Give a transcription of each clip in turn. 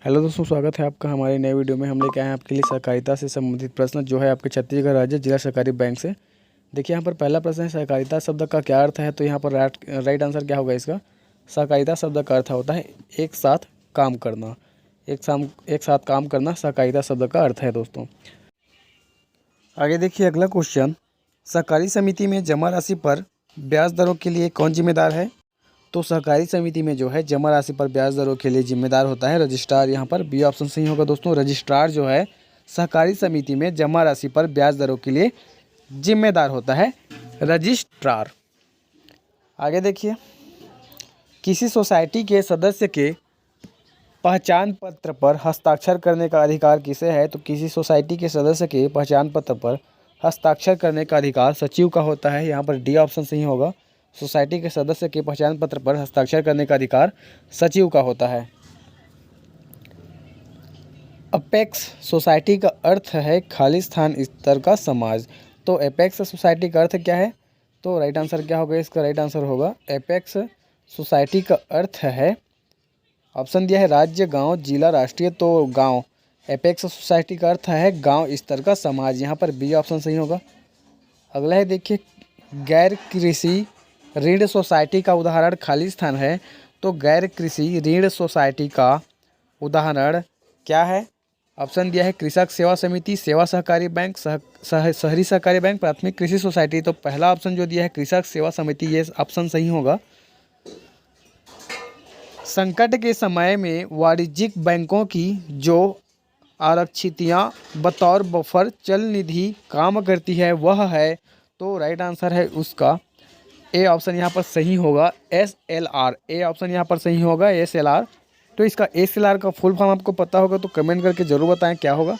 Hello दोस्तों, स्वागत है आपका हमारे नए वीडियो में। हम लेके आए हैं आपके लिए सहकारिता से संबंधित प्रश्न जो है आपके छत्तीसगढ़ राज्य जिला सहकारी बैंक से। देखिए यहाँ पर पहला प्रश्न है, सहकारिता शब्द का क्या अर्थ है। तो यहाँ पर राइट आंसर क्या होगा इसका। सहकारिता शब्द का अर्थ होता है एक साथ काम करना। एक साथ काम करना सहकारिता शब्द का अर्थ है दोस्तों। आगे देखिए अगला क्वेश्चन, सहकारी समिति में जमा राशि पर ब्याज दरों के लिए कौन जिम्मेदार है। तो सहकारी समिति में जो है जमा राशि पर ब्याज दरों के लिए जिम्मेदार होता है रजिस्ट्रार। यहाँ पर बी ऑप्शन सही होगा दोस्तों। रजिस्ट्रार जो है सहकारी समिति में जमा राशि पर ब्याज दरों के लिए जिम्मेदार होता है रजिस्ट्रार। आगे देखिए, किसी सोसाइटी के सदस्य के पहचान पत्र पर हस्ताक्षर करने का अधिकार किसे है। तो किसी सोसाइटी के सदस्य के पहचान पत्र पर हस्ताक्षर करने का अधिकार सचिव का होता है। यहाँ पर डी ऑप्शन सही होगा। सोसाइटी के सदस्य के पहचान पत्र पर हस्ताक्षर करने का अधिकार सचिव का होता है। अपेक्स सोसाइटी का अर्थ है खालिस्तान स्तर का समाज। तो अपेक्स सोसाइटी का अर्थ क्या है। तो राइट आंसर क्या होगा इसका। राइट आंसर होगा अपेक्स सोसाइटी का अर्थ है, ऑप्शन दिया है राज्य, गांव, जिला, राष्ट्रीय। तो गांव, अपेक्स सोसाइटी का अर्थ है गांव स्तर का समाज। यहाँ पर बी ऑप्शन सही होगा। अगला है देखिए, गैर कृषि ऋण सोसाइटी का उदाहरण खालिस्तान है। तो गैर कृषि ऋण सोसाइटी का उदाहरण क्या है। ऑप्शन दिया है कृषक सेवा समिति, सेवा सहकारी बैंक, शहरी सहकारी बैंक, प्राथमिक कृषि सोसाइटी। तो पहला ऑप्शन जो दिया है कृषक सेवा समिति, ये ऑप्शन सही होगा। संकट के समय में वाणिज्यिक बैंकों की जो आरक्षितियाँ बतौर बफर चल निधि काम करती है वह है। तो राइट आंसर है उसका ए ऑप्शन यहाँ पर सही होगा, SLR। ए ऑप्शन यहाँ पर सही होगा, SLR। तो इसका SLR का फुल फॉर्म आपको पता होगा तो कमेंट करके ज़रूर बताएं क्या होगा।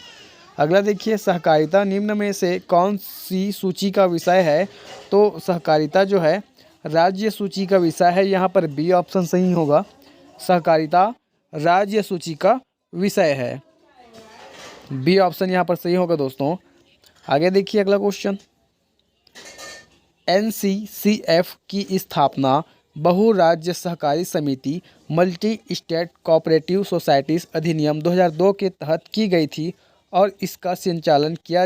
अगला देखिए, सहकारिता निम्न में से कौन सी सूची का विषय है। तो सहकारिता जो है राज्य सूची का विषय है। यहाँ पर बी ऑप्शन सही होगा, सहकारिता राज्य सूची का विषय है। बी ऑप्शन यहाँ पर सही होगा दोस्तों। आगे देखिए अगला क्वेश्चन, NCCF की स्थापना बहुराज्य सहकारी समिति मल्टी स्टेट कोऑपरेटिव सोसाइटीज़ अधिनियम 2002 के तहत की गई थी और इसका संचालन किया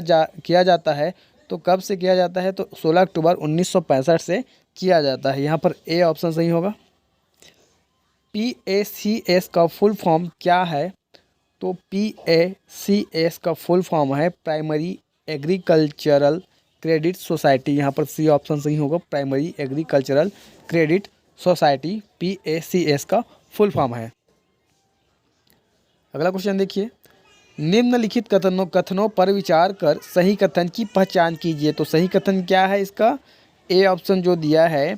जाता है। तो कब से किया जाता है। तो 16 अक्टूबर 1965 से किया जाता है। यहाँ पर ए ऑप्शन सही होगा। PACS का फुल फॉर्म क्या है। तो PACS का फुल फॉर्म है प्राइमरी एग्रीकल्चरल क्रेडिट सोसाइटी। यहाँ पर सी ऑप्शन सही होगा, primary agricultural credit society PACS का फुल फॉर्म है। अगला क्वेश्चन देखिए, निम्नलिखित कथनों पर विचार कर सही कथन की पहचान कीजिए। तो सही कथन क्या है इसका। ए ऑप्शन जो दिया है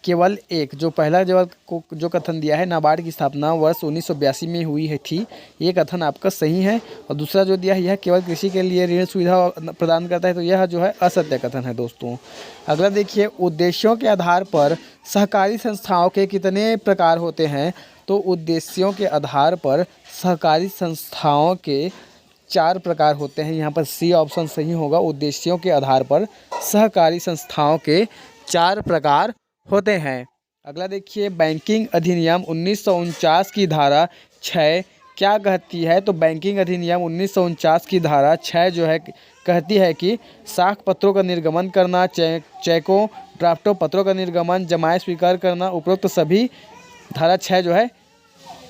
केवल एक, जो पहला जो कथन दिया है नाबार्ड की स्थापना वर्ष 1982 में हुई है थी, ये कथन आपका सही है। और दूसरा जो दिया है यह केवल कृषि के लिए ऋण सुविधा प्रदान करता है, तो यह जो है असत्य कथन है दोस्तों। अगला देखिए, उद्देश्यों के आधार पर सहकारी संस्थाओं के कितने प्रकार होते हैं। तो उद्देश्यों के आधार पर सहकारी संस्थाओं के 4 प्रकार होते हैं। यहाँ पर सी ऑप्शन सही होगा, उद्देश्यों के आधार पर सहकारी संस्थाओं के 4 प्रकार होते हैं। अगला देखिए, बैंकिंग अधिनियम 1949 की धारा 6 क्या कहती है। तो बैंकिंग अधिनियम 1949 की धारा 6 जो है कहती है कि साख पत्रों का निर्गमन करना, चेकों ड्राफ्टों पत्रों का निर्गमन, जमाएं स्वीकार करना, उपरोक्त सभी धारा 6 जो है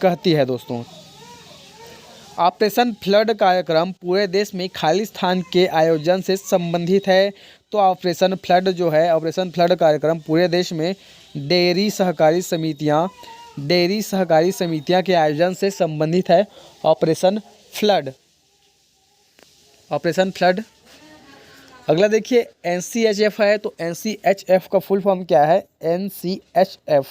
कहती है दोस्तों। ऑपरेशन फ्लड कार्यक्रम पूरे देश में खालिस्तान के आयोजन से संबंधित है। तो ऑपरेशन फ्लड जो है, ऑपरेशन फ्लड कार्यक्रम पूरे देश में डेयरी सहकारी समितियां के आयोजन से संबंधित है। Operation flood. अगला देखिए, NCHF है। तो NCHF का फुल फॉर्म क्या है। NCHF,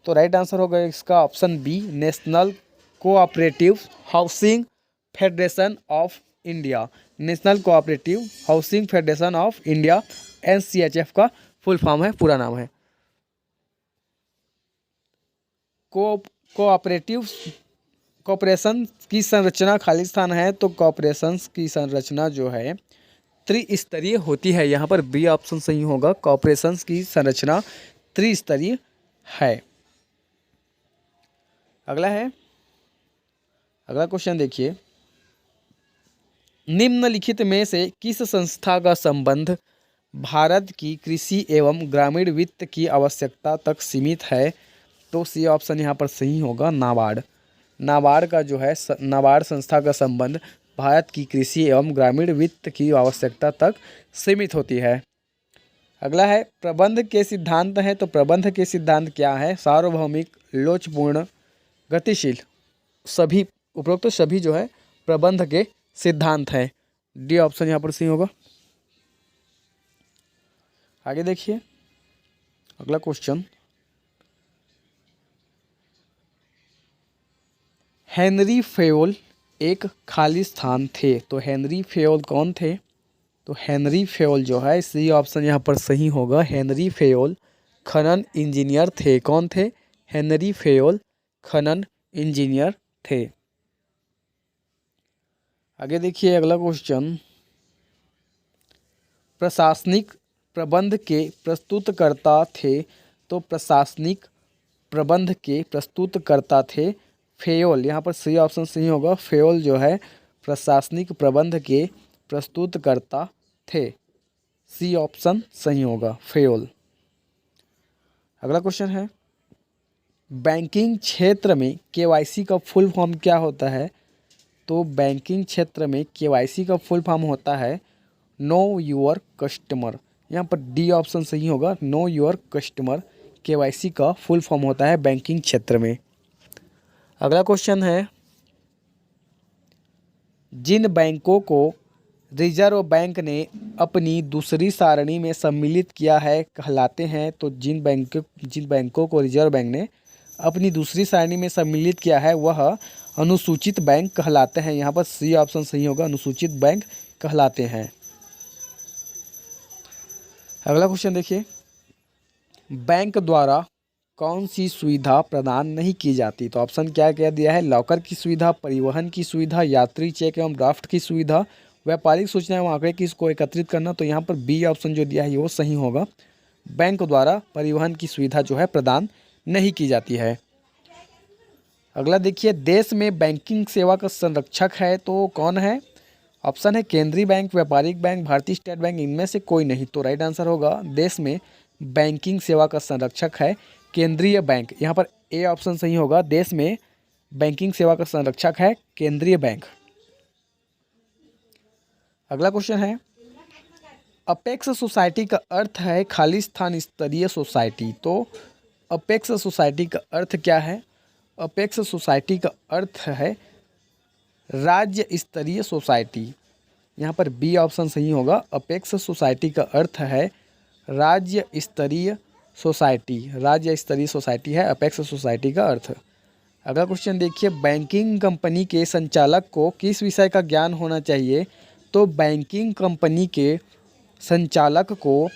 तो राइट आंसर होगा इसका option B, national cooperative housing federation of India. National cooperative housing federation of India NCHF का फुल फॉर्म है, पूरा नाम है। कोऑपरेशन की संरचना खालिस्तान है। तो कोऑपरेशन की संरचना जो है त्रिस्तरीय होती है। यहाँ पर बी ऑप्शन सही होगा, कोऑपरेशन की संरचना त्रिस्तरीय है। अगला है, अगला क्वेश्चन देखिए, निम्नलिखित में से किस संस्था का संबंध भारत की कृषि एवं ग्रामीण वित्त की आवश्यकता तक सीमित है? तो सी ऑप्शन यहाँ पर सही होगा, नाबार्ड। नाबार्ड का जो है नाबार्ड संस्था का संबंध भारत की कृषि एवं ग्रामीण वित्त की आवश्यकता तक सीमित होती है। अगला है, प्रबंध के सिद्धांत हैं, तो प्रबंध के सिद्धांत क्या है? सार्वभौमिक, लोचपूर्ण, गतिशील। सभी उपरोक्त सभी जो है प्रबंध के सिद्धांत हैं। डी ऑप्शन यहाँ पर सही होगा। आगे देखिए अगला क्वेश्चन, हेनरी फेयोल एक खाली स्थान थे, तो हेनरी फेयोल कौन थे? तो हेनरी फेयोल जो है, सी ऑप्शन यहाँ पर सही होगा। हेनरी फेयोल खनन इंजीनियर थे। कौन थे? हेनरी फेयोल खनन इंजीनियर थे। आगे देखिए अगला क्वेश्चन, प्रशासनिक प्रबंध के प्रस्तुतकर्ता थे, तो प्रशासनिक प्रबंध के प्रस्तुतकर्ता थे फेयोल। यहाँ पर सी ऑप्शन सही होगा। फेयोल जो है प्रशासनिक प्रबंध के प्रस्तुतकर्ता थे। सी ऑप्शन सही होगा, फेयोल। अगला क्वेश्चन है, बैंकिंग क्षेत्र में केवाईसी का फुल फॉर्म क्या होता है? तो बैंकिंग क्षेत्र में केवाईसी का फुल फॉर्म होता है नो योर कस्टमर। यहाँ पर डी ऑप्शन सही होगा, नो योर कस्टमर केवाईसी का फुल फॉर्म होता है बैंकिंग क्षेत्र में। अगला क्वेश्चन है, जिन बैंकों को रिजर्व बैंक ने अपनी दूसरी सारणी में सम्मिलित किया है कहलाते हैं? तो जिन बैंकों को रिजर्व बैंक ने अपनी दूसरी सारणी में सम्मिलित किया है वह अनुसूचित बैंक कहलाते हैं। यहाँ पर सी ऑप्शन सही होगा, अनुसूचित बैंक कहलाते हैं। अगला क्वेश्चन देखिए, बैंक द्वारा कौन सी सुविधा प्रदान नहीं की जाती? तो ऑप्शन क्या क्या दिया है? लॉकर की सुविधा, परिवहन की सुविधा, यात्री चेक एवं ड्राफ्ट की सुविधा, व्यापारिक सूचना एवं आंकड़े की इसको एकत्रित करना। तो यहाँ पर बी ऑप्शन जो दिया है वो सही होगा। बैंक द्वारा परिवहन की सुविधा जो है प्रदान नहीं की जाती है। अगला देखिए, देश में बैंकिंग सेवा का संरक्षक है तो कौन है? ऑप्शन है केंद्रीय बैंक, व्यापारिक बैंक, भारतीय स्टेट बैंक, इनमें से कोई नहीं। तो राइट आंसर होगा, देश में बैंकिंग सेवा का संरक्षक है केंद्रीय बैंक। यहाँ पर ए ऑप्शन सही होगा, देश में बैंकिंग सेवा का संरक्षक है केंद्रीय बैंक। अगला क्वेश्चन है, अपेक्स सोसाइटी का अर्थ है खालिस्तान स्तरीय सोसाइटी। तो अपेक्स सोसाइटी का अर्थ क्या है? अपेक्स सोसाइटी का अर्थ है राज्य स्तरीय सोसाइटी। यहाँ पर बी ऑप्शन सही होगा, अपेक्स सोसाइटी का अर्थ है राज्य स्तरीय सोसाइटी। राज्य स्तरीय सोसाइटी है अपेक्स सोसाइटी का अर्थ। अगला क्वेश्चन देखिए, बैंकिंग कंपनी के संचालक को किस विषय का ज्ञान होना चाहिए? तो बैंकिंग कंपनी के संचालक को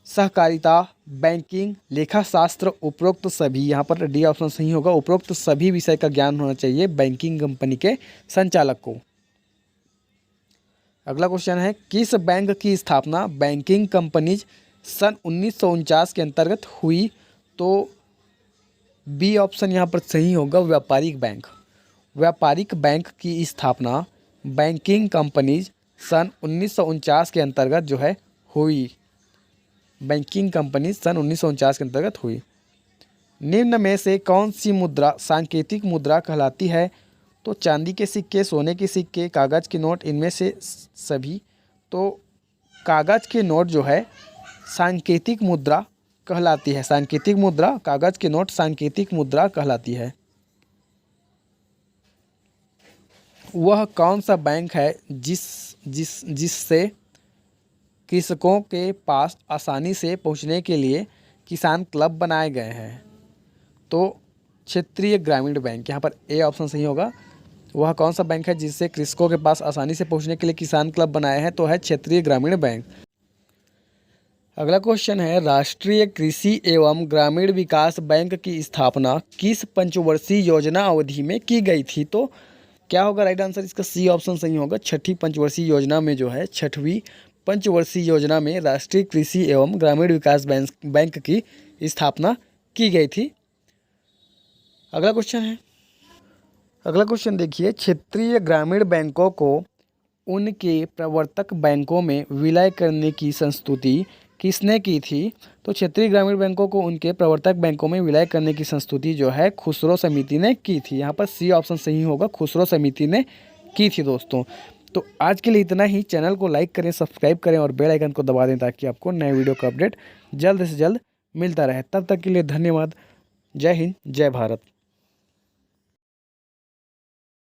सहकारिता, बैंकिंग, लेखाशास्त्र, उपरोक्त सभी, यहाँ पर डी ऑप्शन सही होगा, उपरोक्त सभी विषय का ज्ञान होना चाहिए बैंकिंग कंपनी के संचालक को। अगला क्वेश्चन है, किस बैंक की स्थापना बैंकिंग कंपनीज सन 1949 के अंतर्गत हुई? तो बी ऑप्शन यहाँ पर सही होगा, व्यापारिक बैंक। व्यापारिक बैंक की स्थापना बैंकिंग कंपनीज सन 1949 के अंतर्गत जो है हुई। बैंकिंग कंपनी सन 1949 के अंतर्गत हुई। निम्न में से कौन सी मुद्रा सांकेतिक मुद्रा कहलाती है? तो चांदी के सिक्के, सोने के सिक्के, कागज़ के नोट, इनमें से सभी। तो कागज़ के नोट जो है सांकेतिक मुद्रा कहलाती है। सांकेतिक मुद्रा, कागज़ के नोट सांकेतिक मुद्रा कहलाती है। वह कौन सा बैंक है जिससे कृषकों के पास आसानी से पहुंचने के लिए किसान क्लब बनाए गए हैं? तो क्षेत्रीय ग्रामीण बैंक। यहाँ पर ए ऑप्शन सही होगा। वह कौन सा बैंक है जिससे कृषकों के पास आसानी से पहुंचने के लिए किसान क्लब बनाए हैं? तो है क्षेत्रीय ग्रामीण बैंक। अगला क्वेश्चन है, राष्ट्रीय कृषि एवं ग्रामीण विकास बैंक की स्थापना किस पंचवर्षीय योजना अवधि में की गई थी? तो क्या होगा राइट आंसर इसका? सी ऑप्शन सही होगा, छठी पंचवर्षीय योजना में जो है, छठवीं पंचवर्षीय योजना में राष्ट्रीय कृषि एवं ग्रामीण विकास बैंक की स्थापना की गई थी। अगला क्वेश्चन है, अगला क्वेश्चन देखिए, क्षेत्रीय ग्रामीण बैंकों को उनके प्रवर्तक बैंकों में विलय करने की संस्तुति किसने की थी? तो क्षेत्रीय ग्रामीण बैंकों को उनके प्रवर्तक बैंकों में विलय करने की संस्तुति जो है खुसरो समिति ने की थी। यहाँ पर सी ऑप्शन सही होगा, खुसरो समिति ने की थी दोस्तों। तो आज के लिए इतना ही। चैनल को लाइक करें, सब्सक्राइब करें और बेल आइकन को दबा दें ताकि आपको नए वीडियो का अपडेट जल्द से जल्द मिलता रहे। तब तक के लिए धन्यवाद। जय हिंद, जय भारत।